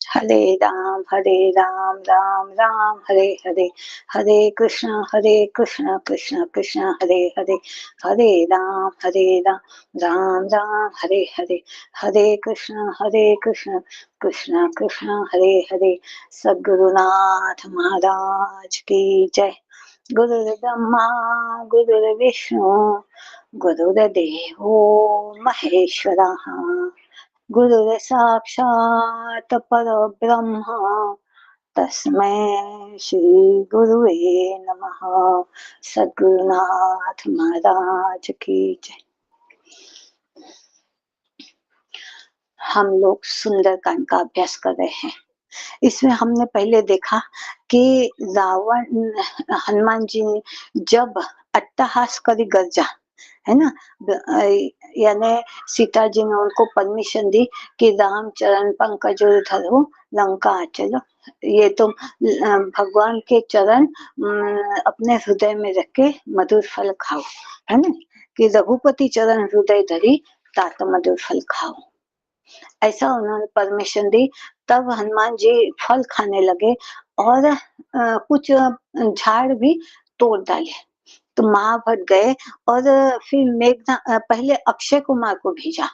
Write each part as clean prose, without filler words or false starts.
हरे राम राम राम हरे हरे, हरे कृष्ण कृष्ण कृष्ण हरे हरे, हरे राम राम राम हरे हरे, हरे कृष्ण कृष्ण कृष्ण हरे हरे। सद्गुरुनाथ महाराज की जय। गुरुर्ब्रह्मा गुरुर्विष्णु गुरुर्देवो महेश्वरः, गुरुः साक्षात् परब्रह्म तस्मै श्री गुरुवे नमः। सद्गुरुनाथ महाराज की जय। हम लोग सुंदरकांड का अभ्यास कर रहे हैं। इसमें हमने पहले देखा कि रावण हनुमान जी जब अट्टहास करी गर्जा, है ना, यानी सीता जी ने उनको परमिशन दी कि राम चरण पंकज धरो लंका चलो। ये तो भगवान के चरण अपने हृदय में रख के मधुर फल खाओ, है ना, कि रघुपति चरण हृदय धरी तात मधुर फल खाओ, ऐसा उन्होंने परमिशन दी। तब हनुमान जी फल खाने लगे और कुछ झाड़ भी तोड़ डाले, तो महाभट गए और फिर मेघना पहले अक्षय कुमार को भेजा।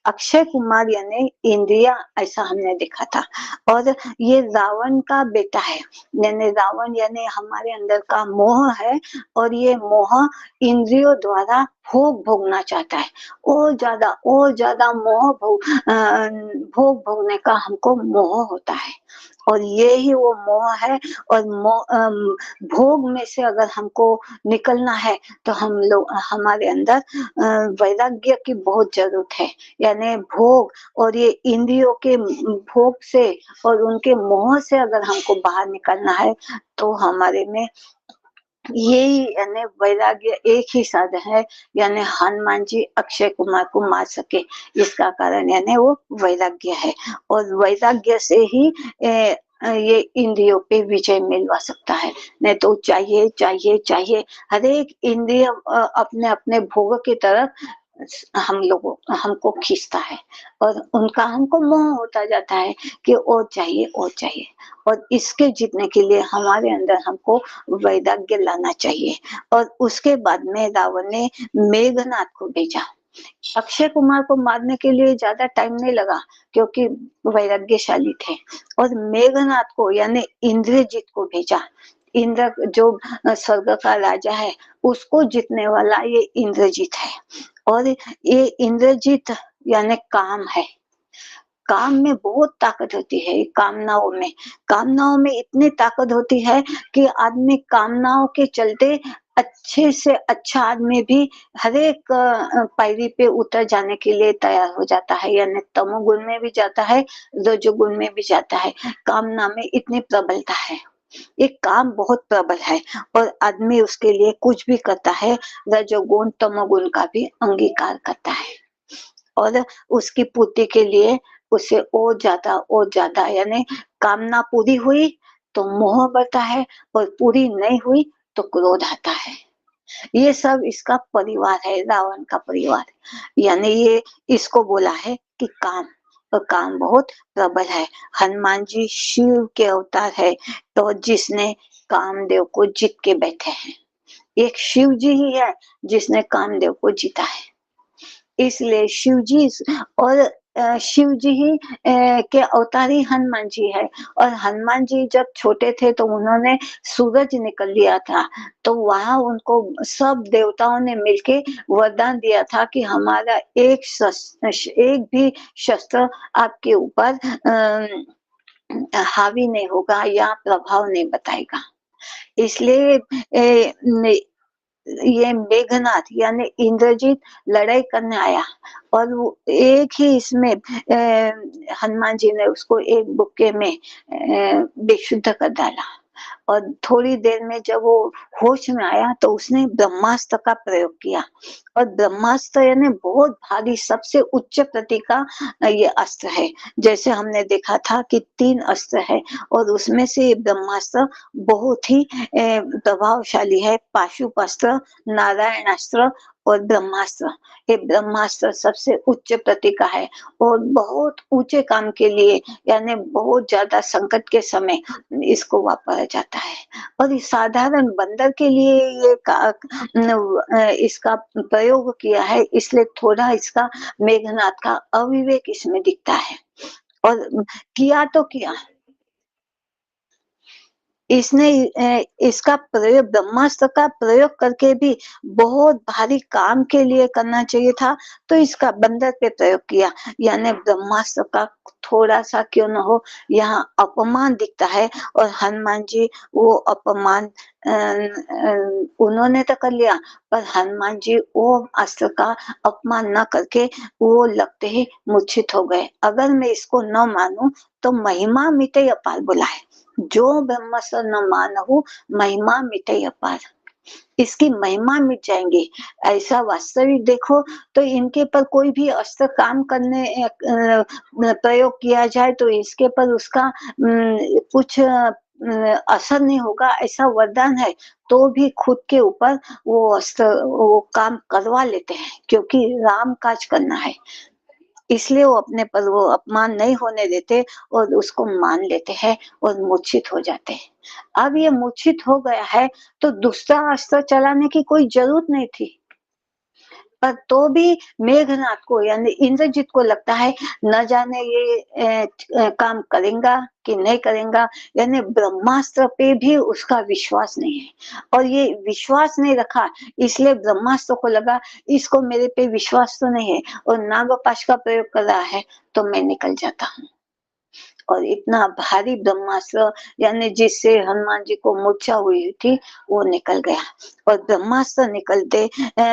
अक्षय कुमार यानी इंद्रिया, ऐसा हमने देखा था। और ये रावण का बेटा है, यानी रावण यानी हमारे अंदर का मोह है, और ये मोह इंद्रियों द्वारा भोग भोगना चाहता है। और ज्यादा मोह भोग भोगने का हमको मोह होता है, और ये ही वो मोह है। और भोग में से अगर हमको निकलना है तो हम लोग हमारे अंदर वैराग्य की बहुत जरूरत है। यानी भोग और ये इंद्रियों के भोग से और उनके मोह से अगर हमको बाहर निकलना है तो हमारे में यही यानी वैराग्य एक ही साधन है। यानी हनुमान जी अक्षय कुमार को मार सके, इसका कारण यानी वो वैराग्य है, और वैराग्य से ही ये इंद्रियों पे विजय मिलवा सकता है। नहीं तो चाहिए चाहिए चाहिए, हर एक इंद्रिय अपने अपने भोग की तरफ हमको खींचता है, और उनका हमको मोह होता जाता है कि और चाहिए और चाहिए। और इसके जीतने के लिए हमारे अंदर हमको वैराग्य लाना चाहिए। और उसके बाद में रावण ने मेघनाथ को भेजा। अक्षय कुमार को मारने के लिए ज्यादा टाइम नहीं लगा, क्योंकि वैराग्यशाली थे। और मेघनाथ को यानी इंद्रजीत को भेजा। इंद्र जो स्वर्ग का राजा है, उसको जीतने वाला ये इंद्रजीत है। और ये इंद्रजीत यानी काम है। काम में बहुत ताकत होती है, कामनाओं में इतनी ताकत होती है कि आदमी कामनाओं के चलते अच्छे से अच्छा आदमी भी हर एक पायरी पे उतर जाने के लिए तैयार हो जाता है, यानी तमोगुण में भी जाता है, रजोगुण में भी जाता है। कामना में इतनी प्रबलता है, ये काम बहुत प्रबल है, और आदमी उसके लिए कुछ भी करता है, रजोगुण तमोगुण का भी अंगीकार करता है। और उसकी पूर्ति के लिए उसे और ज्यादा यानी कामना पूरी हुई तो मोह बढ़ता है, और पूरी नहीं हुई तो क्रोध आता है। ये सब इसका परिवार है, रावण का परिवार। यानी ये इसको बोला है कि काम, और काम बहुत प्रबल है। हनुमान जी शिव के अवतार है, तो जिसने कामदेव को जीत के बैठे हैं। एक शिव जी ही है जिसने कामदेव को जीता है। इसलिए शिव जी और शिव जी ही के अवतारी हनुमान जी है। और हनुमान जी जब छोटे थे तो उन्होंने सूरज निकल लिया था, तो वहां उनको सब देवताओं ने मिलके वरदान दिया था कि हमारा एक भी शस्त्र आपके ऊपर हावी नहीं होगा या प्रभाव नहीं बताएगा। इसलिए ये मेघनाथ यानी इंद्रजीत लड़ाई करने आया, और वो एक ही इसमें हनुमान जी ने उसको एक बुक्के में बेशुद्ध कर डाला। और थोड़ी देर में जब वो होश में आया तो उसने ब्रह्मास्त्र का प्रयोग किया। और ब्रह्मास्त्र यानी बहुत भारी, सबसे उच्च प्रति का ये अस्त्र है। जैसे हमने देखा था कि 3 अस्त्र है, और उसमें से ब्रह्मास्त्र बहुत ही प्रभावशाली है। पाशुपस्त्र, नारायणास्त्र और ब्रह्मास्त्र, ये ब्रह्मास्त्र सबसे उच्च प्रतीका है और बहुत ऊँचे काम के लिए यानी बहुत ज़्यादा संकट के समय इसको वापरा जाता है। और इस साधारण बंदर के लिए ये इसका प्रयोग किया है, इसलिए थोड़ा इसका मेघनाद का अविवेक इसमें दिखता है। और किया तो किया, इसने इसका प्रयोग ब्रह्मास्त्र का प्रयोग करके भी बहुत भारी काम के लिए करना चाहिए था, तो इसका बंदर पे प्रयोग किया। यानी ब्रह्मास्त्र का थोड़ा-सा क्यों न हो यहाँ अपमान दिखता है और हनुमान जी वो अपमान उन्होंने तो कर लिया, पर हनुमान जी वो अस्त्र का अपमान न करके वो लगते ही मूर्छित हो गए। अगर मैं इसको न मानूँ तो महिमा मिटे अपार बोला है। जो ब्रह्मस्त्र न मानहु महिमा मिटे अपार, इसकी महिमा मिट जाएंगी। ऐसा वास्तविक देखो तो इनके पर कोई भी अस्त्र काम करने प्रयोग किया जाए तो इसके पर उसका कुछ असर नहीं होगा, ऐसा वरदान है। तो भी खुद के ऊपर वो अस्त्र वो काम करवा लेते हैं क्योंकि राम काज करना है, इसलिए वो अपने पर वो अपमान नहीं होने देते और उसको मान लेते हैं और मूर्छित हो जाते हैं। अब ये मूर्छित हो गया है तो दूसरा अस्त्र चलाने की कोई जरूरत नहीं थी। पर तो भी मेघनाथ को यानी इंद्रजीत को लगता है न जाने ये काम करेगा कि नहीं करेगा, यानी ब्रह्मास्त्र पे भी उसका विश्वास नहीं है और ये विश्वास नहीं रखा, इसलिए ब्रह्मास्त्र को लगा इसको मेरे पे विश्वास तो नहीं है और नागपाश का प्रयोग कर रहा है तो मैं निकल जाता हूँ। और इतना भारी ब्रह्मास्त्र यानी जिससे हनुमान जी को मूर्छा हुई थी वो निकल गया और ब्रह्मास्त्र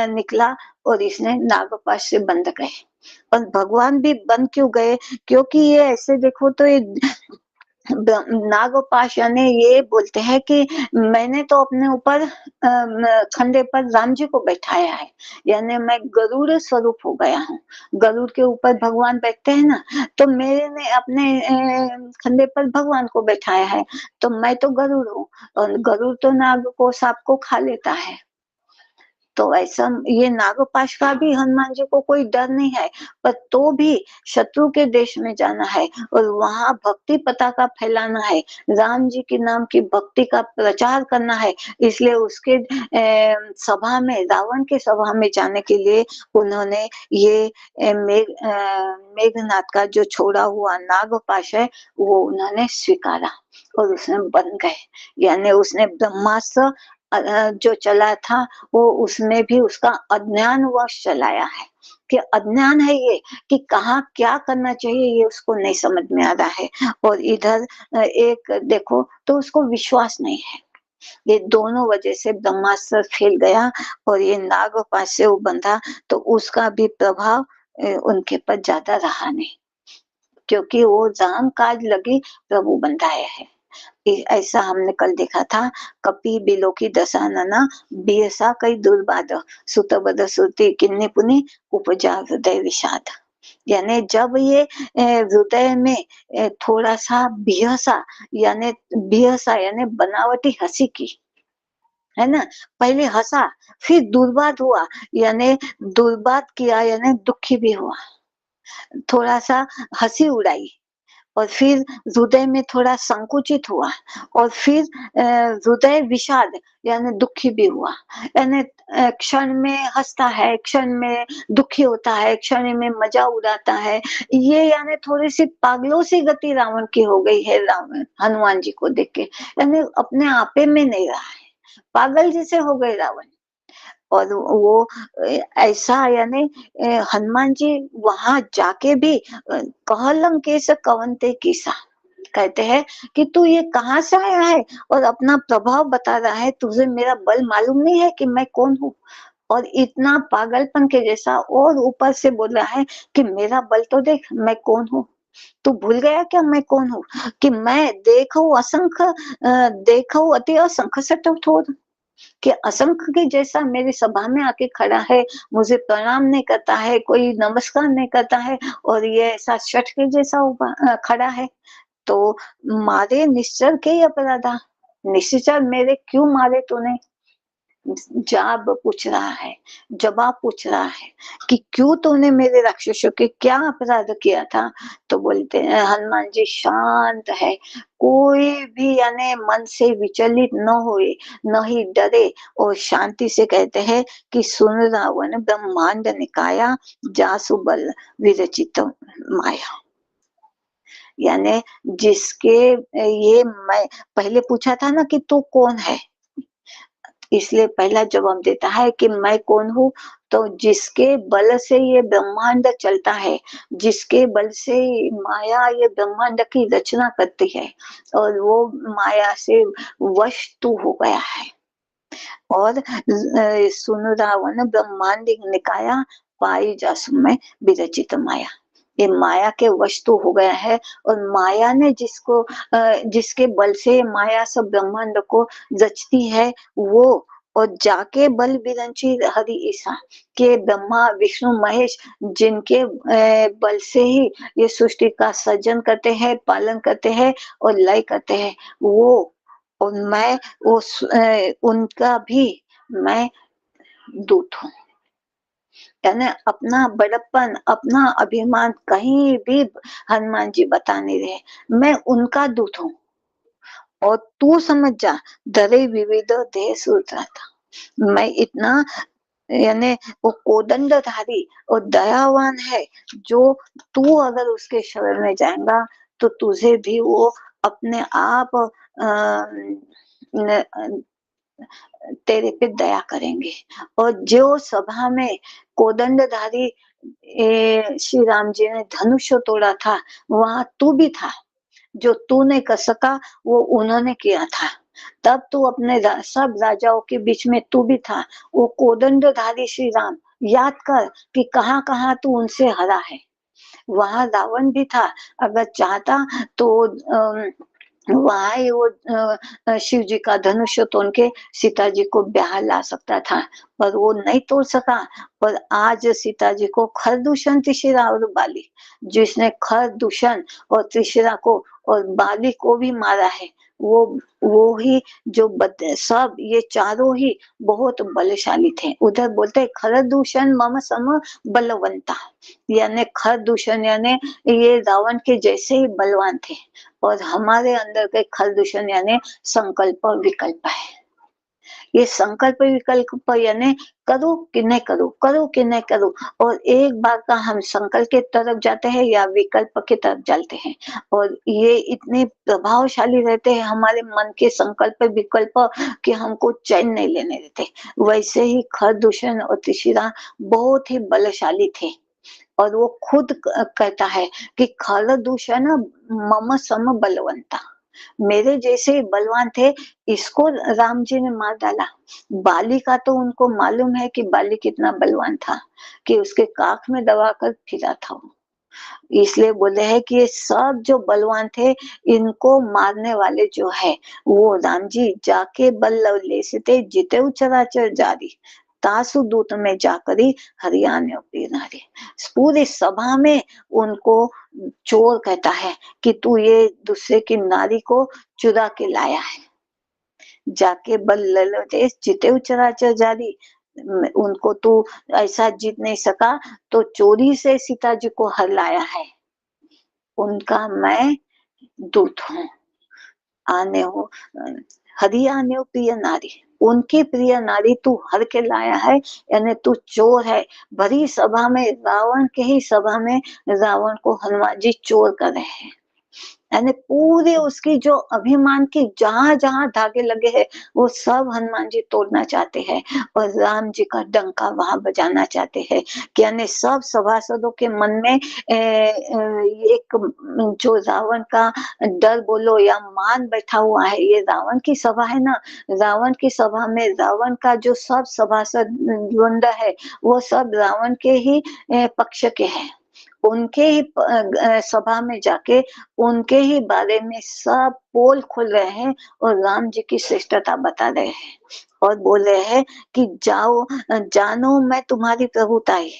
निकला और इसने नागपाश से बंध गए। और भगवान भी बंद क्यों गए, क्योंकि ये ऐसे देखो तो ये नागपाश यानी ये बोलते हैं कि मैंने तो अपने ऊपर खंडे पर राम जी को बैठाया है, यानी मैं गरुड़ स्वरूप हो गया हूँ। गरुड़ के ऊपर भगवान बैठते हैं ना, तो मैंने अपने खंडे पर भगवान को बैठाया है, तो मैं तो गरुड़ हूँ और गरुड़ तो नाग को सांप को खा लेता है। तो ऐसा ये नागपाश का भी हनुमान जी को कोई डर नहीं है, पर तो भी शत्रु के देश में जाना है और वहां भक्ति पताका फैलाना है, राम जी के नाम की भक्ति का प्रचार करना है, इसलिए उसके सभा में रावण के सभा में जाने के लिए उन्होंने ये मेघनाथ का जो छोड़ा हुआ नागपाश है वो उन्होंने स्वीकारा और उसमें बन गए। यानी उसने ब्रह्मास्त्र जो चला था वो उसमें भी उसका अज्ञानवश चलाया है कि अज्ञान है ये कि कहाँ क्या करना चाहिए ये उसको नहीं समझ में आ रहा है। और इधर एक देखो तो उसको विश्वास नहीं है, ये दोनों वजह से ब्रह्मास्त्र फैल गया और ये नागपाश से वो बंधा तो उसका भी प्रभाव उनके पर ज्यादा रहा नहीं, क्योंकि वो राम काज लगी प्रभु बंधाए है। ऐसा हमने कल देखा था, कपि बिलोकी दशानना बियसा कई दुर्बाद सुत बद सुरती किन्नी पुनि उपजा हृदय विषाद। यानी जब ये हृदय में थोड़ा सा बिहसा यानी बनावटी हंसी की, है ना, पहले हंसा फिर दुर्बाद हुआ, यानी दुर्बाद किया यानी दुखी भी हुआ, थोड़ा सा हंसी उड़ाई और फिर हृदय में थोड़ा संकुचित हुआ और फिर हृदय विषाद यानी दुखी भी हुआ, यानी क्षण में हंसता है, क्षण में दुखी होता है, क्षण में मजा उड़ाता है। ये यानी थोड़ी सी पागलों सी गति रावण की हो गई है, रावण हनुमान जी को देख के यानी अपने आपे में नहीं रहा है, पागल जैसे हो गए रावण। और वो ऐसा यानी हनुमान जी वहां जाके भी कह लंकेश कवंते किसा कहते हैं कि तू ये कहाँ से आया है और अपना प्रभाव बता रहा है, तुझे मेरा बल मालूम नहीं है कि मैं कौन हूँ। और इतना पागलपन के जैसा और ऊपर से बोल रहा है कि मेरा बल तो देख मैं कौन हूँ, तू भूल गया क्या मैं कौन हूँ, कि मैं देखो असंख्य देखो अति असंख्य सटोथ कि असंख्य के जैसा मेरी सभा में आके खड़ा है, मुझे प्रणाम नहीं करता है, कोई नमस्कार नहीं करता है और ये ऐसा शठ के जैसा खड़ा है। तो मारे निश्चर के अपराधा, निश्चर मेरे क्यों मारे तूने, जाब पूछ रहा है, जवाब पूछ रहा है कि क्यों तूने मेरे राक्षसों के क्या अपराध किया था? तो बोलते हैं हनुमान जी शांत है, कोई भी यानी मन से विचलित न होए, न ही डरे और शांति से कहते हैं कि सुन रावण ब्रह्मांड निकाया, जासु बल विरचित माया। यानी जिसके ये मैं पहले पूछा था ना कि तू कौन है? इसलिए पहला जवाब देता है कि मैं कौन हूँ, तो जिसके बल से ये ब्रह्मांड चलता है, जिसके बल से माया ये ब्रह्मांड की रचना करती है और वो माया से वश तू हो गया है। और सुन रावण ब्रह्मांड निकाया, पाई जासु में विरचित माया। ये माया के वश तो हो गया है और माया ने जिसके बल से माया सब ब्रह्मांड को रचती है वो, और जाके बल बिरंची हरि ईसा के ब्रह्मा विष्णु महेश जिनके बल से ही ये सृष्टि का सृजन करते हैं, पालन करते हैं और लय करते हैं, वो और मैं उनका भी मैं दूत हूँ। यानी अपना बड़प्पन, अपना अभिमान कहीं भी हनुमान जी बता नहीं रहे, मैं उनका दूत हूँ। और तू समझ जा, धरे विविध देह सूत्र था। मैं इतना यानी वो कोदंडधारी और दयावान है, जो तू अगर उसके शरण में जाएगा तो तुझे भी वो अपने आप तेरे पे दया करेंगे। और जो सभा में कोदंडधारी श्री राम जी ने धनुष तोड़ा था, वहां तू भी था। जो तू नहीं कर सका वो उन्होंने किया था। तब तू अपने सब राजाओं के बीच में तू भी था। वो कोदंडधारी श्री राम याद कर कि कहाँ कहाँ तू उनसे हरा है। वहां रावण भी था, अगर चाहता तो वहां ही वो शिव जी का धनुष तोड़ के सीता जी को ब्याह ला सकता था, पर वो नहीं तोड़ सका। पर आज सीता जी को खरदूषण त्रिशिरा और बाली, जिसने खरदूषण और त्रिशिरा को और बाली को भी मारा है, वो ही जो सब ये चारों ही बहुत बलशाली थे। उधर बोलते खरदूषण मम सम बलवंता, यानी खरदूषण यानी ये रावण के जैसे ही बलवान थे। और हमारे अंदर के खरदूषण यानी संकल्प विकल्प है। ये संकल्प विकल्प यानी करो कि नहीं करो, करो कि नहीं करो। और एक बार का हम संकल्प की तरफ जाते हैं या विकल्प की तरफ चलते हैं, और ये इतने प्रभावशाली रहते हैं हमारे मन के संकल्प विकल्प कि हमको चैन नहीं लेने देते। वैसे ही खरदूषण और त्रिशिरा बहुत ही बलशाली थे। और वो खुद कहता है कि खरदूषण मम सम बलवंता, मेरे जैसे बलवान थे, इसको राम जी ने मार डाला। बाली का तो उनको मालूम है कि बाली कितना बलवान था, कि उसके काख में दबा कर फिरा था वो। इसलिए बोले हैं कि ये सब जो बलवान थे, इनको मारने वाले जो है वो राम जी जाके बल लव ले से जिते चराचर जारी, तासु दूत में जाकरी हरियाणा नारी। पूरी सभा में उनको चोर कहता है कि तू ये दूसरे की नारी को चुरा के लाया है, जाके बल ललोटे जिते चराचर जारी। उनको तू ऐसा जीत नहीं सका, तो चोरी से सीता जी को हर लाया है। उनका मैं दूत हूँ। आने हो हरि आने हो प्रिय नारी, उनकी प्रिय नारी तू हर के लाया है, यानी तू चोर है। भरी सभा में, रावण के ही सभा में रावण को हनुमान जी चोर कर रहे हैं। यानी पूरे उसकी जो अभिमान की जहां जहां धागे लगे हैं, वो सब हनुमान जी तोड़ना चाहते हैं और राम जी का डंका वहां बजाना चाहते हैं। कि यानी सब सभासदों के मन में एक जो रावण का डर बोलो या मान बैठा हुआ है। ये रावण की सभा है ना, रावण की सभा में रावण का जो सब सभासद वृंद है, वो सब रावण के ही पक्ष के हैं। उनके ही सभा में जाके उनके ही बारे में सब पोल खोल रहे हैं और राम जी की श्रेष्ठता बता रहे हैं। और बोल रहे हैं कि जाओ, जानो मैं तुम्हारी प्रभुताई,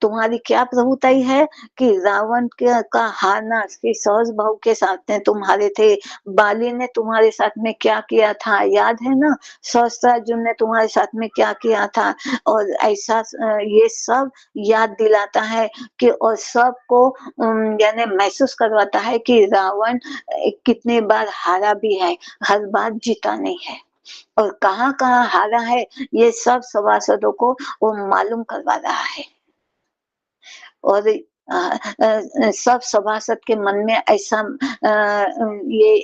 तुम्हारी क्या प्रभुताई है कि रावण के का हारना कि सहज बहू के साथ में तुम्हारे थे, बाली ने तुम्हारे साथ में क्या किया था याद है ना? सहस्त्रार्जुन ने तुम्हारे साथ में क्या किया था? और ऐसा ये सब याद दिलाता है कि और सबको यानी महसूस करवाता है कि रावण कितनी बार हारा भी है, हर बार जीता नहीं है। और कहाँ-कहाँ हारा है, ये सब सभासदों को वो मालूम करवा रहा है। और सब सभासद के मन में ऐसा ये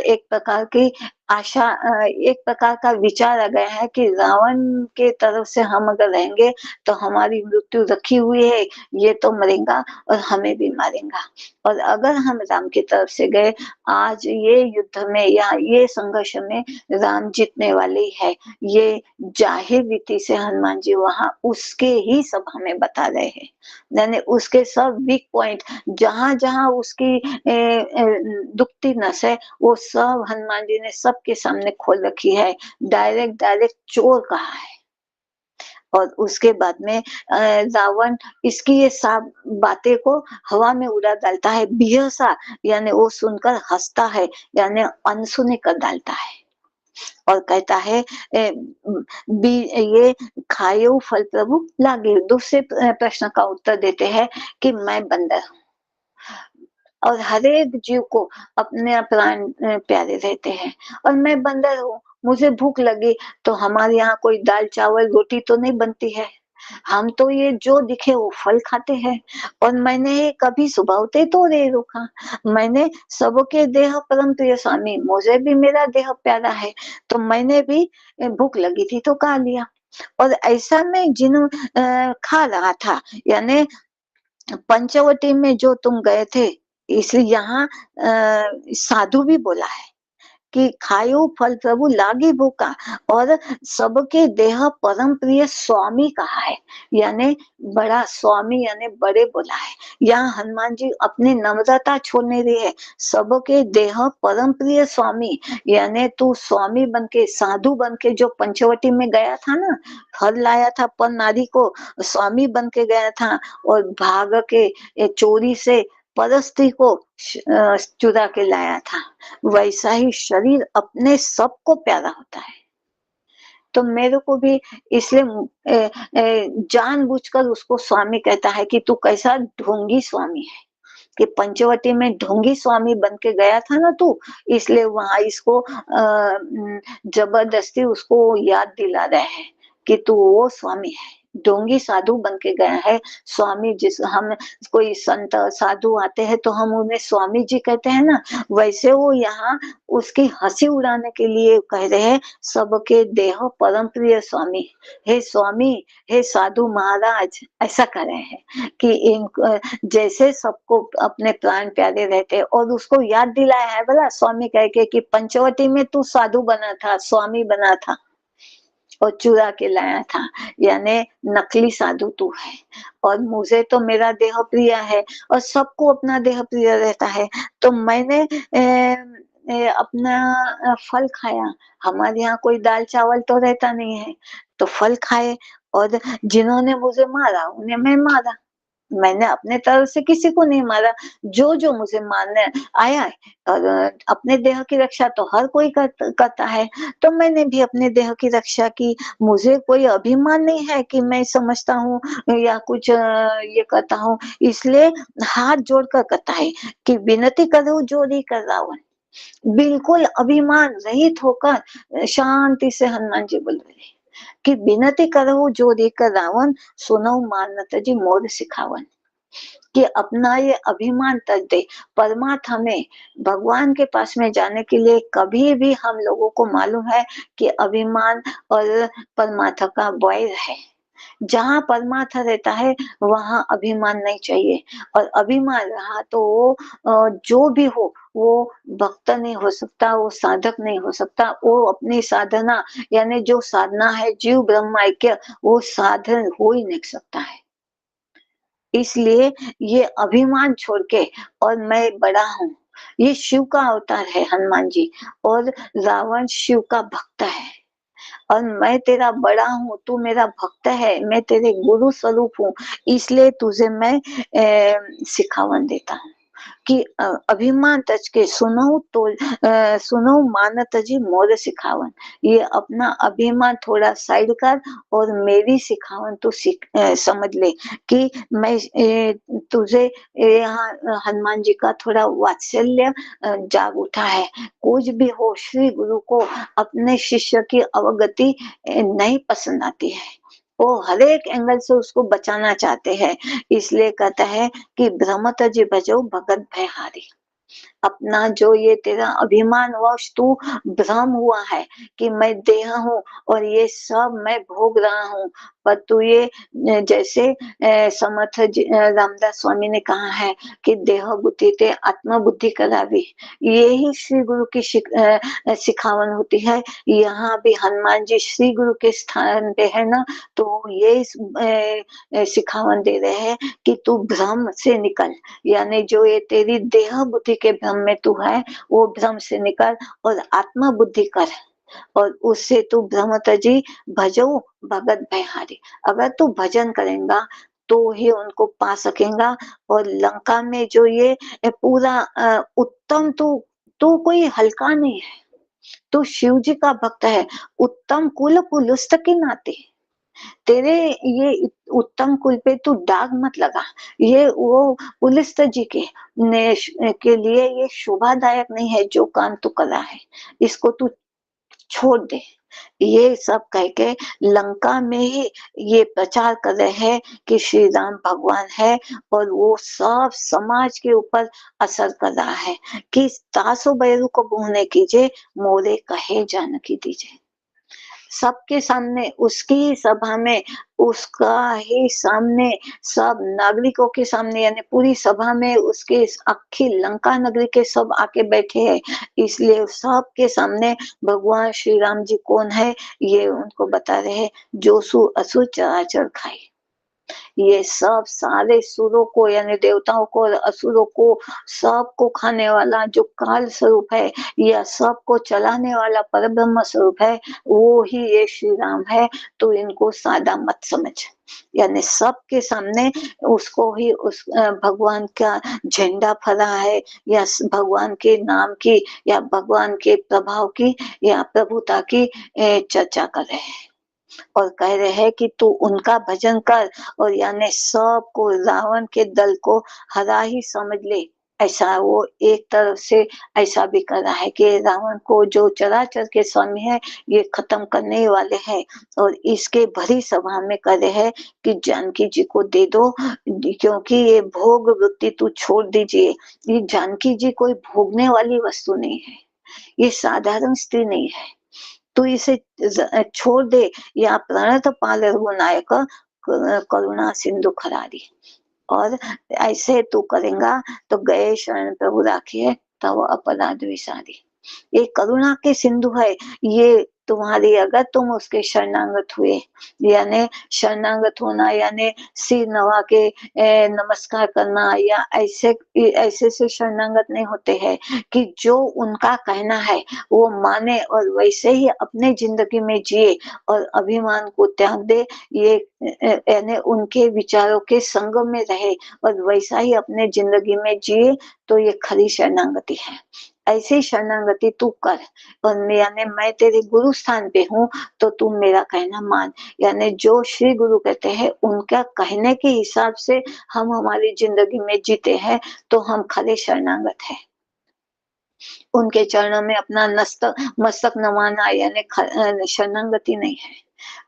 एक प्रकार की आशा एक प्रकार का विचार आ गया है कि रावण के तरफ से हम अगर रहेंगे तो हमारी मृत्यु रखी हुई है, ये तो मरेगा और हमें भी मारेगा। और अगर हम राम की तरफ से गए, आज ये युद्ध में या ये संघर्ष में राम जीतने वाले ही है। ये जाहिर रीति से हनुमान जी वहाँ उसके ही सब हमें बता रहे हैं। यानी उसके सब वीक पॉइंट जहाँ-जहाँ उसकी दुखती नस है, वो सब हनुमान जी ने सबके सामने खोल रखी है। डायरेक्ट डायरेक्ट चोर कहा है। और उसके बाद में रावण इसकी ये सब बातें को हवा में उड़ा डालता है, बिहसा यानी वो सुनकर हँसता है, यानी अनसुनी कर डालता है। और कहता है ए, बी ये खायो फल प्रभु लागे। दूसरे प्रश्न का उत्तर देते हैं कि मैं बंदर हूँ और हर एक जीव को अपने प्राण प्यारे रहते हैं और मैं बंदर हूँ, मुझे भूख लगी तो हमारे यहाँ कोई दाल चावल रोटी तो नहीं बनती है। हम तो ये जो दिखे वो फल खाते हैं और मैंने कभी स्वभावते तो नहीं रोका। मैंने सबके देह परम प्रिय स्वामी, मुझे भी मेरा देह प्यारा है, तो मैंने भी भूख लगी थी तो खा लिया। और ऐसा में खा रहा था, यानी पंचवटी में जो तुम गए थे, इसलिए यहाँ साधु भी बोला है कि खायो फल प्रभु लागी भूखा। और सबके देह परम प्रिय स्वामी कहा है, यानी बड़ा स्वामी यानी बड़े बोला है। यहाँ हनुमान जी अपनी नम्रता छोड़ नहीं रही है, सबके देह परम प्रिय स्वामी, यानी तू स्वामी बन के साधु बन के जो पंचवटी में गया था ना, फल लाया था पर नारी को स्वामी बन के गया था और भाग के चोरी से परस्त्री को चुरा के लाया था। वैसा ही शरीर अपने सबको प्यारा होता है। तो मेरे को भी इसलिए जानबूझकर उसको स्वामी कहता है कि तू कैसा ढोंगी स्वामी है, कि पंचवटी में ढोंगी स्वामी बन के गया था ना तू, इसलिए वहाँ इसको जबरदस्ती उसको याद दिला रहे हैं कि तू वो स्वामी है। ढोंगी साधु बन के गया है, स्वामी जिस हम कोई संत साधु आते हैं तो हम उन्हें स्वामी जी कहते हैं ना, वैसे वो यहाँ उसकी हँसी उड़ाने के लिए कह रहे हैं, सबके देह परम प्रिय स्वामी, हे स्वामी, हे साधु महाराज, ऐसा कर रहे हैं कि जैसे सबको अपने प्राण प्यारे रहते हैं और उसको याद दिलाया है बोला स्वामी कह के कि पंचवटी में तू साधु बना था, स्वामी बना था और चुरा के लाया था, यानी नकली साधु तू है। और मुझे तो मेरा देह प्रिय है और सबको अपना देह प्रिय रहता है, तो मैंने अपना फल खाया। हमारे यहाँ कोई दाल चावल तो रहता नहीं है, तो फल खाए और जिन्होंने मुझे मारा उन्हें मैं मारा। मैंने अपने तरफ से किसी को नहीं मारा, जो मुझे मारने आया है। और अपने देह की रक्षा तो हर कोई करता है, तो मैंने भी अपने देह की रक्षा की। मुझे कोई अभिमान नहीं है कि मैं समझता हूँ या कुछ ये करता हूँ, इसलिए हाथ जोड़कर कहता है कि विनती करो जोरी कर रावण। बिल्कुल अभिमान रहित होकर शांति से हनुमान जी बोल रहे हैं कि विनती करो जोरी कर रावण, सुनो मानत जी मोर सिखावन। कि अपना ये अभिमान तज दे। परमात्मा में भगवान के पास में जाने के लिए कभी भी हम लोगों को मालूम है कि अभिमान और परमात्मा का वैर है। जहाँ परमात्मा रहता है वहाँ अभिमान नहीं चाहिए और अभिमान रहा तो वो जो भी हो वो भक्त नहीं हो सकता, वो साधक नहीं हो सकता, वो अपनी साधना यानी जो साधना है जीव ब्रह्म ऐक्य वो साधन हो ही नहीं सकता है। इसलिए ये अभिमान छोड़ के और मैं बड़ा हूँ, ये शिव का अवतार है हनुमान जी और रावण शिव का भक्त है। और मैं तेरा बड़ा हूँ, तू मेरा भक्त है, मैं तेरे गुरु स्वरूप हूँ, इसलिए तुझे मैं सिखावन देता हूँ। कि अभिमान तज के सुनऊ तो सुनऊ मान तजी मोर सिखावन। ये अपना अभिमान थोड़ा साइड कर और मेरी सिखावन तू समझ ले कि मैं तुझे यहाँ हनुमान जी का थोड़ा वात्सल्य जाग उठा है। कुछ भी हो, श्री गुरु को अपने शिष्य की अवगति नहीं पसंद आती है। वो हर एक एंगल से उसको बचाना चाहते हैं, इसलिए कहता है कि भ्रमत जी भजो भगत भयहारी। अपना जो ये तेरा अभिमानवश तू भ्रम हुआ है कि मैं देह हूँ और ये सब मैं भोग रहा हूँ, पर तू ये जैसे समर्थ रामदास स्वामी ने कहा है कि देह बुद्धि ते आत्म बुद्धि करावी। यही श्री गुरु की सिखावन होती है। यहाँ भी हनुमान जी श्री गुरु के स्थान पे है ना, तो ये सिखावन दे रहे हैं कि तू भ्रम से निकल, यानी जो ये तेरी देह बुद्धि के भ्रम में तू है, वो भ्रम से निकल और आत्मा बुद्धि कर, और उससे तू भ्रम तजी भजो भगत भयहारी। अगर तू भजन करेगा तो ही उनको पा सकेगा। और लंका में जो ये पूरा उत्तम, तू तू कोई हल्का नहीं है, तू शिव जी का भक्त है, उत्तम कुल पुलुस्त के नाते तेरे ये उत्तम कुल पे तू दाग मत लगा। ये वो पुलिस जी के लिए ये शोभादायक नहीं है जो काम तू कर रहा है, इसको तू छोड़ दे। ये सब कह के लंका में ही ये प्रचार कर रहे हैं कि श्री राम भगवान है, और वो सब समाज के ऊपर असर कर रहा है कि तासो बैरु को मुँह कीजिए, मोरे कहे जानकी दीजिए। सबके सामने उसकी ही सभा में, उसका ही सामने, सब नागरिकों के सामने, यानी पूरी सभा में उसके अक्खी लंका नगरी के सब आके बैठे हैं, इसलिए सबके सामने भगवान श्री राम जी कौन है ये उनको बता रहे हैं। जो सु असुर चराचर खाए, ये सब सारे सुरों को यानी देवताओं को और असुरों को सबको खाने वाला जो काल स्वरूप है या सबको चलाने वाला परब्रह्म स्वरूप है, वो ही ये श्री राम है। तो इनको सादा मत समझ, यानी सबके सामने उसको ही उस भगवान का झंडा फहरा है, या भगवान के नाम की या भगवान के प्रभाव की या प्रभुता की चर्चा कर रहे हैं। और कह रहे हैं कि तू उनका भजन कर, और यानी सबको रावण के दल को हरा ही समझ ले। ऐसा वो एक तरफ से ऐसा भी कर रहा है कि रावण को जो चराचर के स्वामी है ये खत्म करने ही वाले हैं, और इसके भरी सभा में कह रहे हैं कि जानकी जी को दे दो, क्योंकि ये भोग वृत्ति तू छोड़ दीजिए। ये जानकी जी कोई भोगने वाली वस्तु नहीं है, ये साधारण स्त्री नहीं है, तू इसे छोड़ दे। या प्रणत पाल रघुनायक करुणा सिंधु खरारी। और ऐसे तू करेगा तो गए शरण प्रभु राखिए, तब अपराध विसारी। ये करुणा के सिंधु है, ये तुम्हारी अगर तुम उसके शरणागत हुए, यानी शरणागत होना यानी सिर नवा के नमस्कार करना, या ऐसे ऐसे से शरणागत नहीं होते हैं कि जो उनका कहना है वो माने और वैसे ही अपने जिंदगी में जिए और अभिमान को त्याग दे। ये यानी उनके विचारों के संग में रहे और वैसा ही अपने जिंदगी में जिए, तो ये खरी शरणागति है। ऐसी शरणागति तू कर, और यानी मैं तेरे गुरु स्थान पे हूँ तो तू मेरा कहना मान। यानी जो श्री गुरु कहते हैं उनका कहने के हिसाब से हम हमारी जिंदगी में जीते हैं, तो हम खरे शरणागत हैं। उनके चरणों में अपना मस्तक नवाना यानी शरणागति नहीं है।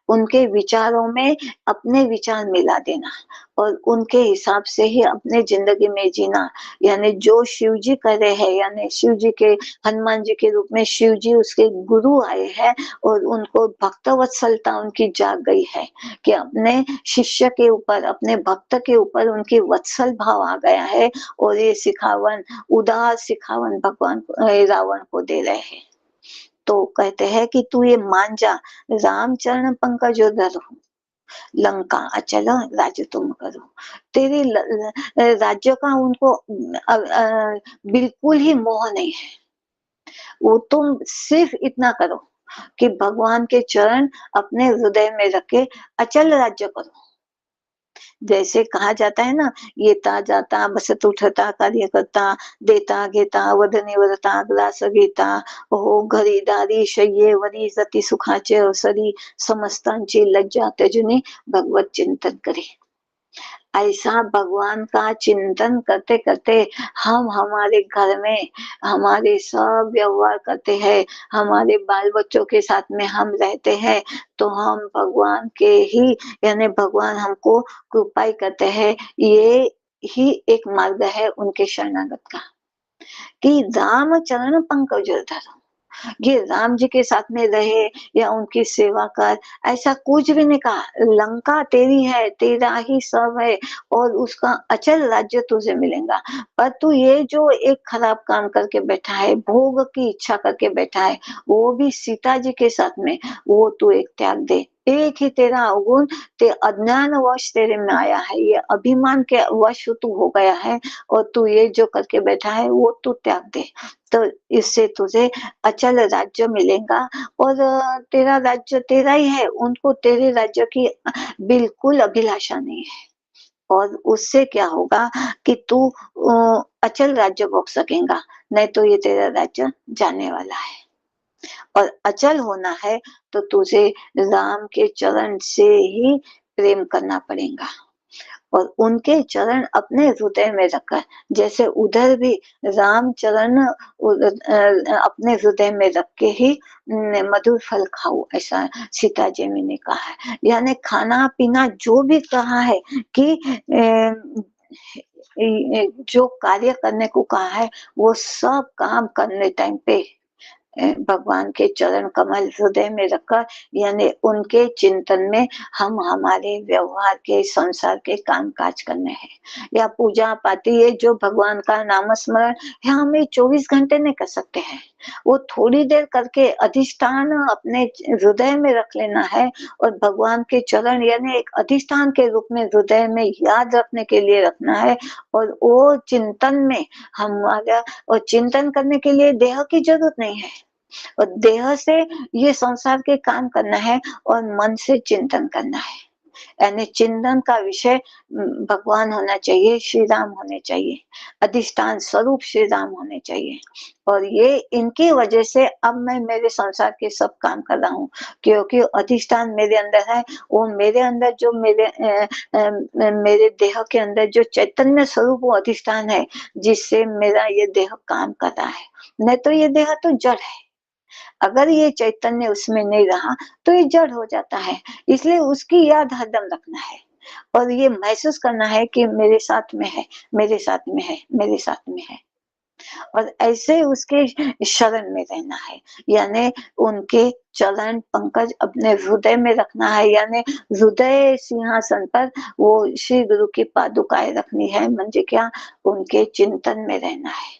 उनके विचारों में अपने विचार मिला देना और उनके हिसाब से ही अपने जिंदगी में जीना। यानी जो शिव जी कर रहे हैं, यानी शिव जी के हनुमान जी के रूप में शिव जी उसके गुरु आए हैं, और उनको भक्त वत्सलता उनकी जाग गई है कि अपने शिष्य के ऊपर, अपने भक्त के ऊपर उनकी वत्सल भाव आ गया है। और ये सिखावन, उदार सिखावन भगवान रावण को दे रहे हैं। तो कहते हैं कि तू ये मान जा, राम चरण पंकज धरो, लंका अचल राज्य तुम करो। तेरे राज्य का उनको बिल्कुल ही मोह नहीं है। वो तुम सिर्फ इतना करो कि भगवान के चरण अपने हृदय में रख के अचल राज्य करो। जैसे कहा जाता है ना, येता जाता बसत उठता कार्य करता, देता घेता वदनी वदता ग्रास घेता, हो घरी दारी शय्येवरी सती सुखाचे अवसरी, समस्तांची लज्जा त्यजून भगवत चिंतन करे। ऐसा भगवान का चिंतन करते करते हम हमारे घर में हमारे सब व्यवहार करते हैं, हमारे बाल बच्चों के साथ में हम रहते हैं, तो हम भगवान के ही, यानी भगवान हमको कृपा ही करते हैं। ये ही एक मार्ग है उनके शरणागत का, कि राम चरण पंकज धरो। ये राम जी के साथ में रहे या उनकी सेवा कर, ऐसा कुछ भी नहीं कहा। लंका तेरी है, तेरा ही सब है और उसका अचल राज्य तुझे मिलेगा। पर तू ये जो एक खराब काम करके बैठा है, भोग की इच्छा करके बैठा है, वो भी सीता जी के साथ में, वो तू एक त्याग दे। एक ही तेरा अवगुण, ते अज्ञान वश तेरे में आया है, ये अभिमान के वश तू हो गया है और तू ये जो करके बैठा है वो तू त्याग दे। तो इससे तुझे अचल राज्य मिलेगा और तेरा राज्य तेरा ही है, उनको तेरे राज्य की बिल्कुल अभिलाषा नहीं है। और उससे क्या होगा कि तू अचल राज्य भोग सकेगा, नहीं तो ये तेरा राज्य जाने वाला है। और अचल होना है तो तुझे राम के चरण से ही प्रेम करना पड़ेगा और उनके चरण अपने हृदय में रखकर, जैसे उधर भी राम चरण अपने हृदय में रख के ही मधुर फल खाओ, ऐसा सीता जी ने कहा है। यानी खाना पीना जो भी कहा है कि जो कार्य करने को कहा है, वो सब काम करने टाइम पे भगवान के चरण कमल हृदय में रखकर, यानी उनके चिंतन में हम हमारे व्यवहार के संसार के काम काज करने हैं। या पूजा पाती ये जो भगवान का नाम स्मरण है, हम ये 24 घंटे नहीं कर सकते हैं। वो थोड़ी देर करके अधिष्ठान अपने हृदय में रख लेना है और भगवान के चरण यानी एक अधिष्ठान के रूप में हृदय में याद रखने के लिए रखना है। और वो चिंतन में हमारा, और चिंतन करने के लिए देह की जरूरत नहीं है, और देह से ये संसार के काम करना है और मन से चिंतन करना है। यानी चिंतन का विषय भगवान होना चाहिए, श्री राम होने चाहिए, अधिष्ठान स्वरूप श्री राम होने चाहिए। और ये इनकी वजह से अब मैं मेरे संसार के सब काम कर रहा हूँ, क्योंकि अधिष्ठान मेरे अंदर है। वो मेरे अंदर जो मेरे देह के अंदर जो चैतन्य स्वरूप वो अधिष्ठान है, जिससे मेरा ये देह काम कर रहा है। नहीं तो ये देह तो जड़ है, अगर ये चैतन्य उसमें नहीं रहा तो ये जड़ हो जाता है। इसलिए उसकी याद हरदम रखना है और ये महसूस करना है कि मेरे साथ में है, मेरे साथ में है, मेरे साथ में है। और ऐसे उसके शरण में रहना है, यानी उनके चरण पंकज अपने हृदय में रखना है, यानी हृदय सिंहासन पर वो श्री गुरु की पादुकाएं रखनी है। म्हणजे क्या, उनके चिंतन में रहना है।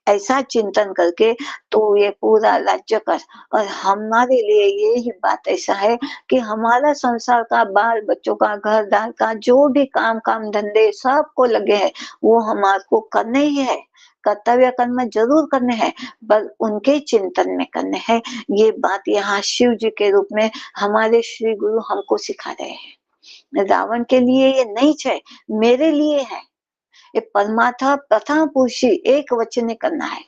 ऐसा चिंतन करके तो ये पूरा राज्य कर। और हमारे लिए ये ही बात ऐसा है कि हमारा संसार का, बाल बच्चों का, घर दार का जो भी काम धंधे सबको लगे हैं, वो हमारे को करने ही है। कर्तव्य कर्म जरूर करने हैं, पर उनके चिंतन में करने हैं। ये बात यहाँ शिव जी के रूप में हमारे श्री गुरु हमको सिखा रहे हैं। रावण के लिए ये नहीं है, मेरे लिए है। ये परमात्मा प्रथम पुरुषी एक वचन करना है,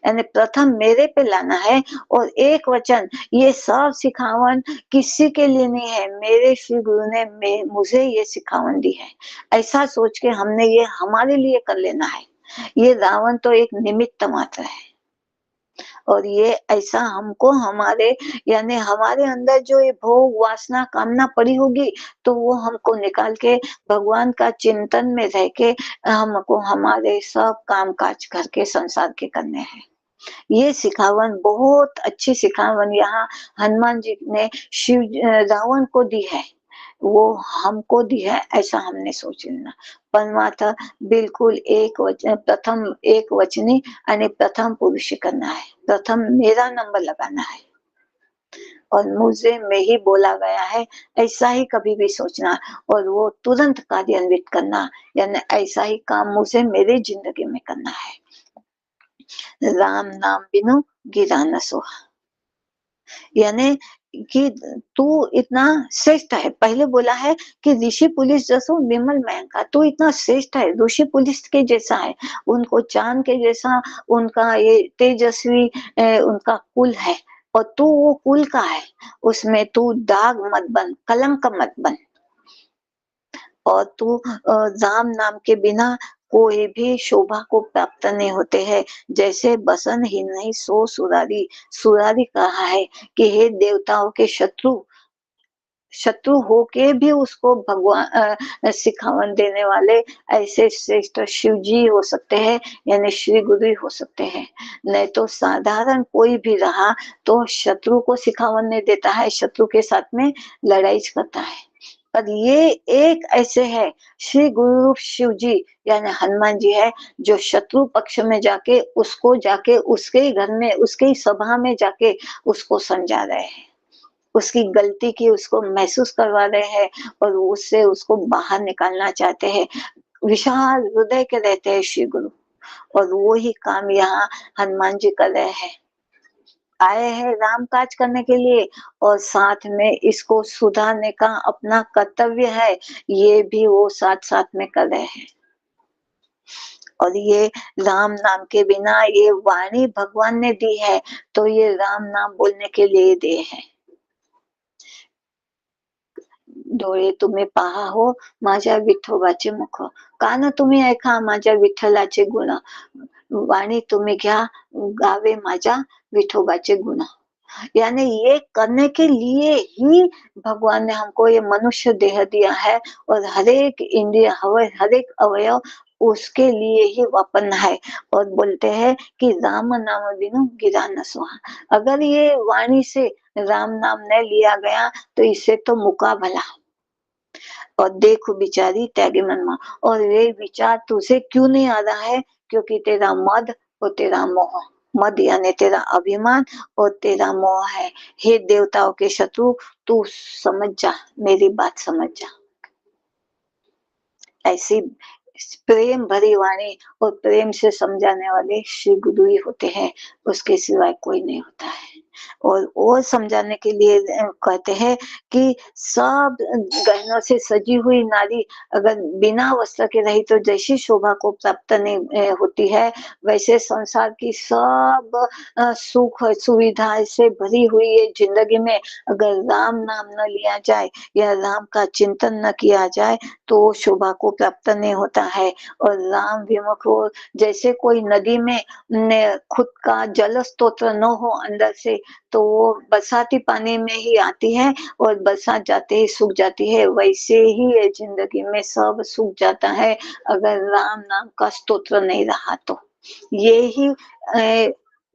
यानी प्रथम मेरे पे लाना है। और एक वचन, ये सब सिखावन किसी के लिए नहीं है, मेरे श्री गुरु ने मुझे ये सिखावन दी है। ऐसा सोच के हमने ये हमारे लिए कर लेना है। ये रावण तो एक निमित्त मात्र है। और ये ऐसा हमको हमारे, यानी हमारे अंदर जो ये भोग वासना कामना पड़ी होगी, तो वो हमको निकाल के भगवान का चिंतन में रह के हमको हमारे सब काम काज घर के संसार के करने हैं। ये सिखावन बहुत अच्छी सिखावन यहाँ हनुमान जी ने शिव रावण को दी है, वो हमको दी है, ऐसा हमने सोच लेना। परमात्मा बिल्कुल एक वचन, प्रथम एक वचनी यानी प्रथम पुरुष करना है, प्रथम मेरा नंबर लगाना है और मुझे में ही बोला गया है, ऐसा ही कभी भी सोचना और वो तुरंत कार्यान्वित करना, यानी ऐसा ही काम मुझे मेरे जिंदगी में करना है। राम नाम बिनु गिरा न सोहा। यानी कि तू इतना श्रेष्ठ है। पहले बोला है कि ऋषि पुलिस जसो विमल मयंका, तू इतना श्रेष्ठ है, ऋषि पुलिस के जैसा है, उनको चांद के जैसा उनका ये तेजस्वी उनका कुल है, और तू वो कुल का है, उसमें तू दाग मत बन, कलंक मत बन। और तू राम नाम के बिना कोई भी शोभा को प्राप्त नहीं होते हैं। जैसे बसन ही नहीं सो सुरारी, सुरारी कहा है कि हे देवताओं के शत्रु होके भी उसको भगवान सिखावन देने वाले ऐसे श्रेष्ठ शिव जी हो सकते हैं, यानी श्री गुरु ही हो सकते हैं। नहीं तो साधारण कोई भी रहा तो शत्रु को सिखावन नहीं देता है, शत्रु के साथ में लड़ाई करता है। पर ये एक ऐसे है श्री गुरु रूप शिव जी यानी हनुमान जी है, जो शत्रु पक्ष में जाके उसको जाके उसके ही घर में उसके ही सभा में जाके उसको समझा रहे हैं, उसकी गलती की उसको महसूस करवा रहे हैं, और उससे उसको बाहर निकालना चाहते हैं। विशाल हृदय के रहते हैं श्री गुरु, और वो ही काम यहाँ हनुमान जी कर रहे हैं। आए हैं राम काज करने के लिए, और साथ में इसको सुधारने का अपना कर्तव्य है, ये भी वो साथ साथ में कर रहे हैं। और ये राम नाम के बिना ये वाणी भगवान ने दी है, तो ये राम नाम बोलने के लिए दी है। डोळे तुम्ही पहा हो माझ्या विठोबाचे मुख, कान तुम्ही ऐका माझ्या विठ्ठलाचे गुण, वाणी तुम्ही घ्या गावे माझ्या विठोबाचे गुण। यानी ये करने के लिए ही भगवान ने हमको ये मनुष्य देह दिया है, और हर एक इंद्रिय हर एक अवयव उसके लिए ही वापरना है। और बोलते हैं कि राम नाम बिनु गिरा न सुहा, अगर ये वाणी से राम नाम न लिया गया तो इससे तो मुका भला। और देखो बिचारी त्यागी मनमा, और ये विचार तुझे क्यों नहीं आ रहा है, क्योंकि तेरा मद और तेरा मोह, मद यानी तेरा अभिमान और तेरा मोह है। हे देवताओं के शत्रु, तू समझ जा, मेरी बात समझ जा। ऐसी प्रेम भरी वाणी और प्रेम से समझाने वाले श्री गुरु ही होते हैं, उसके सिवाय कोई नहीं होता है। और समझाने के लिए कहते हैं कि सब गहनों से सजी हुई नारी अगर बिना वस्त्र के रही तो जैसी शोभा को प्राप्त नहीं होती है, वैसे संसार की सब सुख सुविधा से भरी हुई ये जिंदगी में अगर राम नाम न लिया जाए या राम का चिंतन न किया जाए तो शोभा को प्राप्त नहीं होता है। और राम विमुख हो, जैसे कोई नदी में खुद का जल स्तोत्र न हो अंदर से, तो वो बरसाती पानी में ही आती है और बरसात जाते ही सूख जाती है, वैसे ही ये जिंदगी में सब सूख जाता है अगर राम नाम का स्तोत्र नहीं रहा तो। ये ही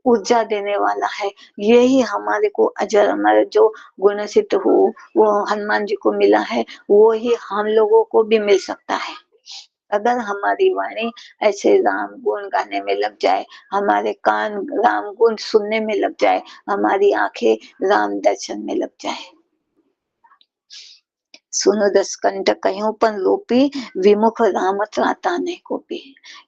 ऊर्जा देने वाला है, यही हमारे को अजर अमर जो गुण सिद्ध हो वो हनुमान जी को मिला है, वो ही हम लोगों को भी मिल सकता है। अगर हमारी वाणी ऐसे राम गुण गाने में लग जाए, हमारे कान राम गुण सुनने में लग जाए, हमारी आंखें राम दर्शन में लग जाए। सुनो दस कंठ कह्यों पण लोपी, विमुख राम त्राता नहीं कोपी।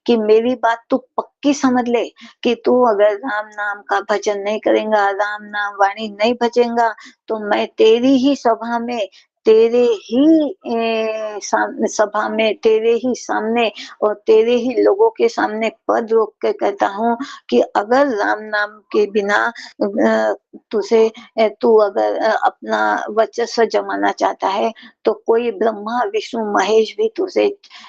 कि मेरी बात तू पक्की समझ ले कि तू अगर राम नाम का भजन नहीं करेगा, राम नाम वाणी नहीं भजेगा, तो मैं तेरी ही सभा में तेरे ही सभा में तेरे ही सामने और तेरे ही लोगों के सामने पद रोक के कहता हूँ कि अगर राम नाम के बिना तुझे तू अगर अपना वर्चस्व जमाना चाहता है तो कोई ब्रह्मा विष्णु महेश भी तुझे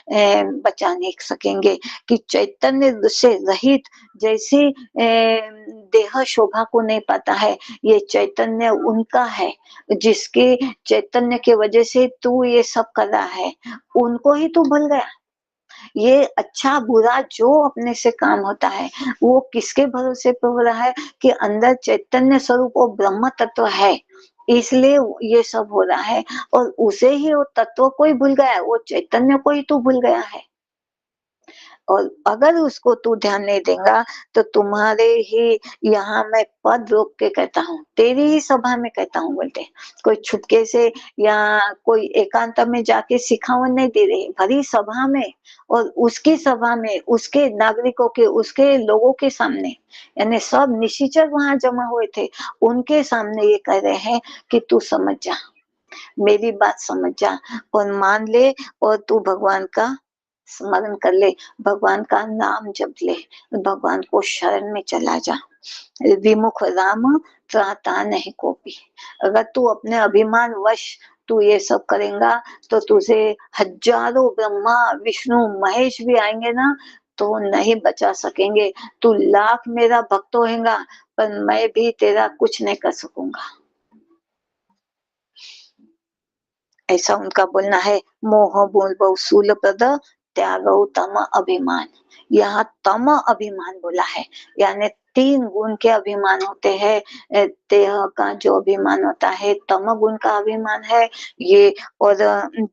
बचा नहीं सकेंगे। कि चैतन्य से रहित जैसी देह शोभा को नहीं पाता है, ये चैतन्य उनका है जिसके चैतन्य के वजह से तू ये सब कर रहा है, उनको ही तू भूल गया। ये अच्छा बुरा जो अपने से काम होता है वो किसके भरोसे पे हो रहा है कि अंदर चैतन्य स्वरूप वो ब्रह्म तत्व है, इसलिए ये सब हो रहा है। और उसे ही वो तत्व को ही भूल गया, वो चैतन्य को ही तो भूल गया है। और अगर उसको तू ध्यान नहीं देगा तो तुम्हारे ही यहाँ मैं पद रोक के कहता हूँ, तेरी ही सभा में कहता हूँ बोलते। कोई छुपके से या कोई एकांत में जाके सिखावन नहीं दे रहे, भरी सभा में और उसकी सभा में, उसके नागरिकों के, उसके लोगों के सामने, यानी सब निशिचर वहाँ जमा हुए थे, उनके सामने ये कह रहे हैं कि तू समझ जा, मेरी बात समझ जा और मान ले और तू भगवान का स्मरण कर ले, भगवान का नाम जप ले, भगवान को शरण में चला जा। विमुख राम त्राता नहीं कोपी। अगर तू अपने अभिमान वश तू ये सब करेगा तो तुझे हजारों ब्रह्मा विष्णु महेश भी आएंगे ना तो नहीं बचा सकेंगे। तू लाख मेरा भक्त होएगा पर मैं भी तेरा कुछ नहीं कर सकूंगा। ऐसा उनका बोलना है। मोह बोल बहु शूल प्रद त्यागौ तम अभिमान। यहाँ तम अभिमान बोला है, यानी तीन गुण के अभिमान होते हैं। देह का जो अभिमान होता है, तम गुण का अभिमान है ये, और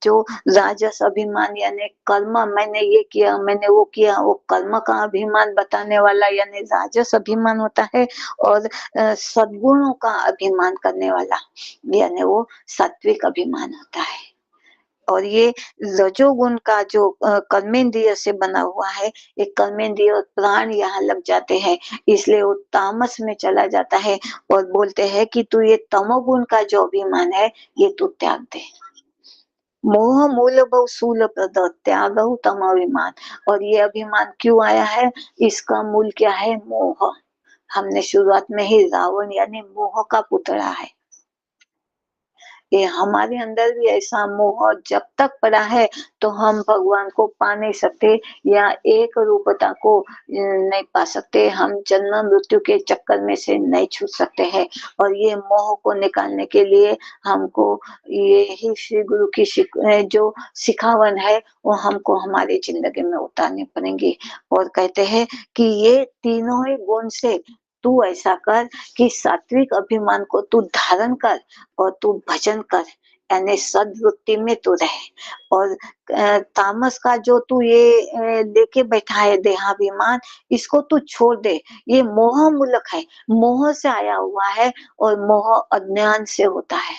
जो राजस अभिमान यानी कर्म, मैंने ये किया मैंने वो किया, वो कर्म का अभिमान बताने वाला यानी राजस अभिमान होता है। और सद्गुणों का अभिमान करने वाला यानी वो सात्विक अभिमान होता है। और ये रजोगुण का जो कर्मेंद्रिय से बना हुआ है, ये कर्मेंद्रिय और प्राण यहाँ लग जाते हैं, इसलिए वो तामस में चला जाता है। और बोलते हैं कि तू ये तमोगुण का जो अभिमान है ये तू त्याग दे। मोह मूल बहु शूल प्रद त्यागहु तम अभिमान। और ये अभिमान क्यों आया है, इसका मूल क्या है, मोह। हमने शुरुआत में ही रावण यानी मोह का पुतला है। ये हमारे अंदर भी ऐसा मोह जब तक पड़ा है तो हम भगवान को पा नहीं सकते या एक रूपता को नहीं पा सकते, हम जन्म मृत्यु के चक्कर में से नहीं छूट सकते हैं। और ये मोह को निकालने के लिए हमको ये ही श्री गुरु की जो सिखावन है वो हमको हमारी जिंदगी में उतारने पड़ेंगे। और कहते हैं कि ये तीनों ही गुण से तू ऐसा कर कि सात्विक अभिमान को तू धारण कर और तू भजन कर, यानी सद्वृत्ति में तू रहे। और तामस का जो तू ये लेके बैठा है देहाभिमान, इसको तू छोड़ दे। ये मोह मूलक है, मोह से आया हुआ है और मोह अज्ञान से होता है।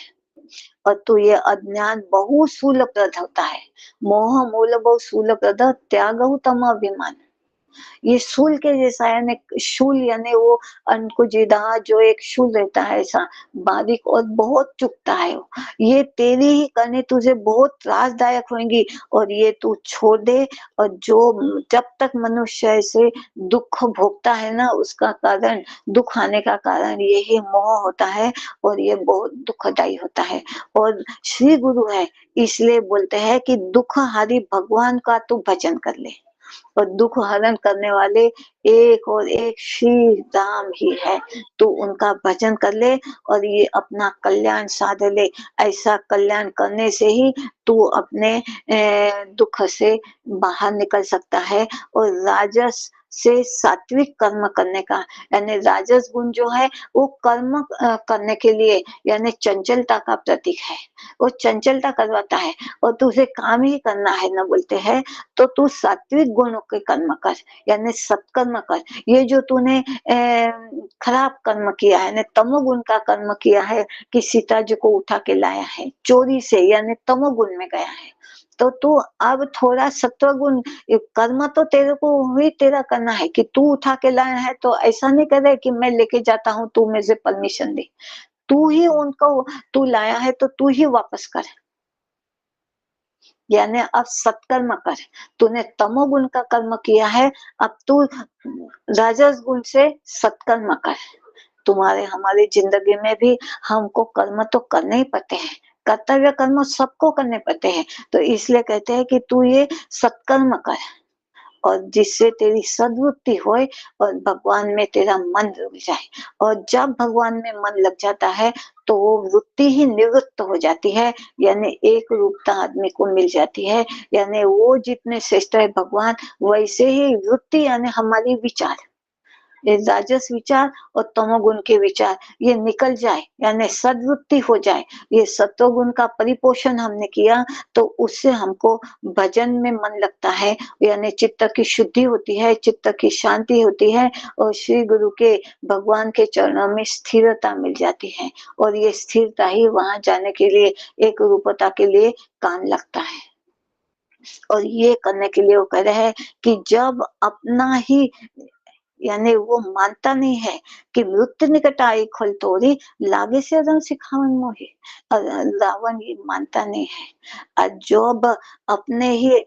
और तू ये अज्ञान बहु शूलप्रद होता है। मोह मूल बहु शूलप्रद त्यागहु तम अभिमान। ये शूल के जैसा, यानी शूल यानी वो अंकुजिदा जो एक शूल रहता है ऐसा बारीक और बहुत चुभता है वो। ये तेरी ही करनी तुझे बहुत त्रासदायक होंगी और ये तू छोड़ दे। और जो जब तक मनुष्य ऐसे दुख भोगता है ना, उसका कारण, दुख आने का कारण यही मोह होता है और ये बहुत दुखदायी होता है। और श्री गुरु है इसलिए बोलते हैं कि दुख हारी भगवान का तू भजन कर ले। और दुख हरण करने वाले एक और एक श्री राम ही है। तू उनका भजन कर ले और ये अपना कल्याण साध ले। ऐसा कल्याण करने से ही तू अपने दुख से बाहर निकल सकता है। और राजस से सात्विक कर्म करने का, यानी राजस गुण जो है वो कर्म करने के लिए यानी चंचलता का प्रतीक है। वो चंचलता करवाता है और तुझे काम ही करना है ना बोलते हैं तो तू सात्विक गुणों के कर्म कर, यानी सत्कर्म कर। ये जो तूने खराब कर्म किया है, तमोगुण का कर्म किया है कि सीता जी को उठा के लाया है चोरी से, यानी तमोगुण में गया है। तो तू अब थोड़ा सत्वगुण कर्म तो तेरे को ही तेरा करना है कि तू उठा के लाया है, तो ऐसा नहीं करे कि मैं लेके जाता हूँ तू मुझे परमिशन दे। तू ही उनको, तू लाया है तो तू ही वापस कर, यानी अब सत्कर्म कर। तूने तमोगुण का कर्म किया है, अब तू राजस गुण से सत्कर्म कर। तुम्हारे हमारी जिंदगी में भी हमको कर्म तो करने ही पड़ते हैं, कर्तव्य कर्म सबको करने पड़ते हैं। तो इसलिए कहते हैं कि तू ये सत्कर्म कर और जिससे तेरी सद्वृत्ति होए और भगवान में तेरा मन लग जाए। और जब भगवान में मन लग जाता है तो वो वृत्ति ही निवृत्त हो जाती है, यानी एक रूपता आदमी को मिल जाती है। यानी वो जितने श्रेष्ठ है भगवान, वैसे ही वृत्ति यानी हमारी विचार, ये राजस विचार और तमोगुण के विचार ये निकल जाए, यानी सद्वृत्ति हो जाए, ये सत्वगुण का परिपोषण हमने किया, तो उससे हमको भजन में मन लगता है, यानी चित्त की शुद्धि होती है, चित्त की शांति होती है और श्री गुरु के भगवान के चरणों में स्थिरता मिल जाती है। और ये स्थिरता ही वहां जाने के लिए, एक रूपता के लिए काम लगता है। और ये करने के लिए वो कह रहे हैं कि जब अपना ही, यानी वो मानता नहीं है कि मृत्यु निकट आई खल तोरी, लागे से रंग सिखावन मोहे। रावण ये मानता नहीं है। जब अपने ही,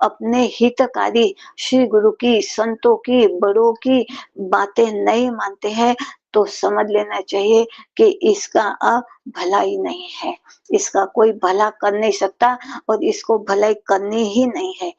अपने हितकारी श्री गुरु की, संतों की, बड़ों की बातें नहीं मानते हैं, तो समझ लेना चाहिए कि इसका अब भला ही नहीं है, इसका कोई भला कर नहीं सकता और इसको भलाई करनी ही नहीं है।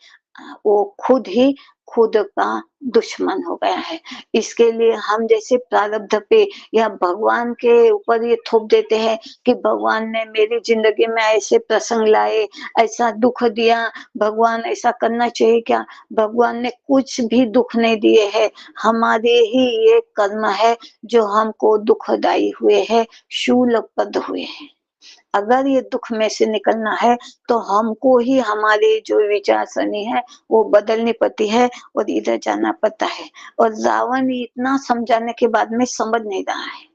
वो खुद ही खुद का दुश्मन हो गया है। इसके लिए हम जैसे प्रारब्ध पे या भगवान के ऊपर ये थोप देते हैं कि भगवान ने मेरी जिंदगी में ऐसे प्रसंग लाए, ऐसा दुख दिया, भगवान ऐसा करना चाहिए क्या? भगवान ने कुछ भी दुख नहीं दिए हैं, हमारे ही ये कर्म है जो हमको दुखदाई हुए हैं, शूलपद हुए हैं। अगर ये दुख में से निकलना है तो हमको ही हमारे जो विचारसरणी है वो बदलनी पड़ती है और इधर जाना पड़ता है। और रावण इतना समझाने के बाद में समझ नहीं रहा है।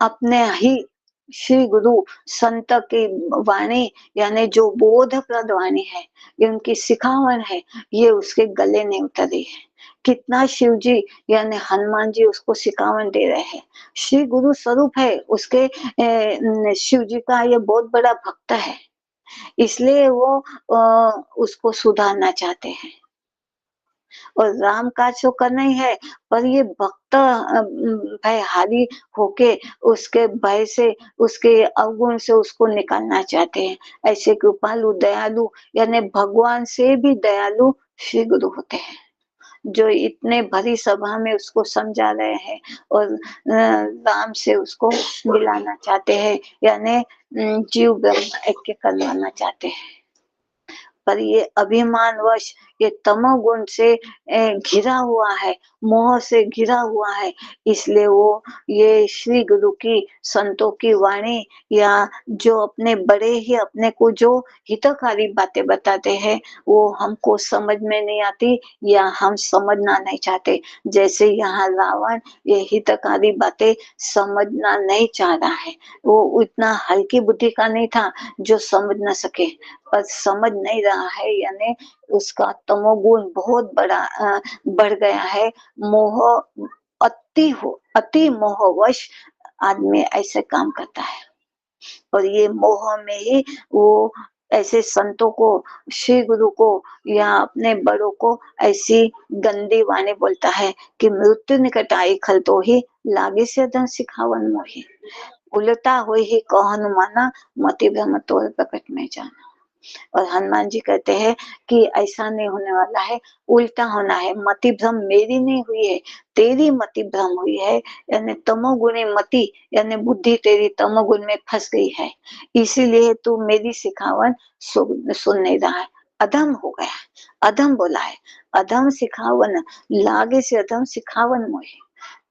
अपने ही श्री गुरु संत की वाणी, यानी जो बोधप्रद वाणी है, ये उनकी सिखावन है, ये उसके गले नहीं उतर रही है। कितना शिव जी यानी हनुमान जी उसको सिखावन दे रहे हैं। श्री गुरु स्वरूप है उसके, शिव जी का ये बहुत बड़ा भक्त है, इसलिए वो उसको सुधारना चाहते हैं। और राम काज तो करना ही है, पर ये भक्त भयहारी होके उसके भय से, उसके अवगुण से उसको निकालना चाहते हैं। ऐसे कृपालु दयालु, यानी भगवान से भी दयालु श्री गुरु होते हैं, जो इतने भरी सभा में उसको समझा रहे हैं और राम से उसको मिलाना चाहते हैं, यानी जीव ब्रह्म ऐक्य करवाना चाहते हैं। पर ये अभिमानवश, ये तमोगुण से घिरा हुआ है, मोह से घिरा हुआ है, इसलिए वो ये श्री गुरु की, संतों की वाणी, या जो अपने बड़े ही अपने को जो हितकारी बातें बताते हैं, वो हमको समझ में नहीं आती या हम समझना नहीं चाहते। जैसे यहाँ रावण ये हितकारी बातें समझना नहीं चाह रहा है, वो उतना हल्की बुद्धि का नहीं था जो समझ ना सके, पर समझ नहीं रहा है, यानी उसका तमोगुण बहुत बड़ा बढ़ गया है। मोह, अति मोहवश आदमी ऐसे काम करता है। और ये मोह में ही वो ऐसे संतों को, श्री गुरु को या अपने बड़ों को ऐसी गंदी वाणी बोलता है कि मृत्यु निकट आई खल तो ही, लागे से धन सिखावन मोही। उलटा हुई ही कहो हनुमाना, मति भ्रम तोर प्रकट में जाना। और हनुमान जी कहते हैं कि ऐसा नहीं होने वाला है, उल्टा होना है। मति भ्रम मेरी नहीं हुई है, तेरी मति भ्रम हुई है, यानी तमोगुणी मति, यानी बुद्धि तेरी तमोगुण में फंस गई है, इसीलिए तू मेरी सिखावन सुन नहीं रहा है। अधम हो गया, अधम बोला है, अधम सिखावन, लागे से अधम सिखावन मोहे।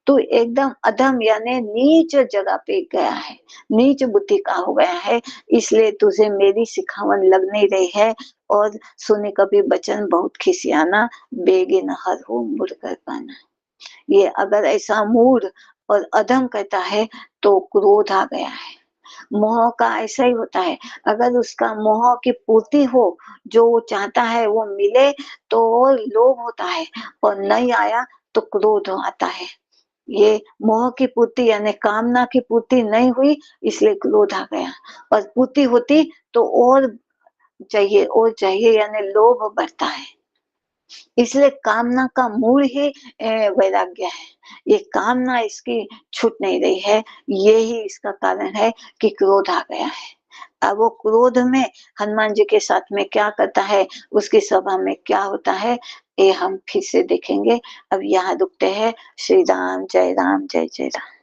तो एकदम अधम यानी नीच जगह पे गया है, नीच बुद्धि का हो गया है, इसलिए तुझे मेरी सिखावन लग नहीं रही है। और सुने कभी बचन बहुत खिसियाना, बेगे न हर हो मुड़ कर पाना। ये अगर ऐसा मूड और अधम कहता है तो क्रोध आ गया है। मोह का ऐसा ही होता है, अगर उसका मोह की पूर्ति हो, जो वो चाहता है वो मिले, तो लोभ होता है, और नहीं आया तो क्रोध आता है। ये मोह की पूर्ति यानी कामना की पूर्ति नहीं हुई, इसलिए क्रोध आ गया, और पूर्ति होती तो और चाहिए, यानी लोभ बढ़ता है। इसलिए कामना का मूल ही वैराग्य है। ये कामना इसकी छूट नहीं रही है, यही इसका कारण है कि क्रोध आ गया है। अब वो क्रोध में हनुमान जी के साथ में क्या करता है, उसकी सभा में क्या होता है, ये हम फिर से देखेंगे। अब यहाँ रुकते हैं। श्री राम जय जय राम।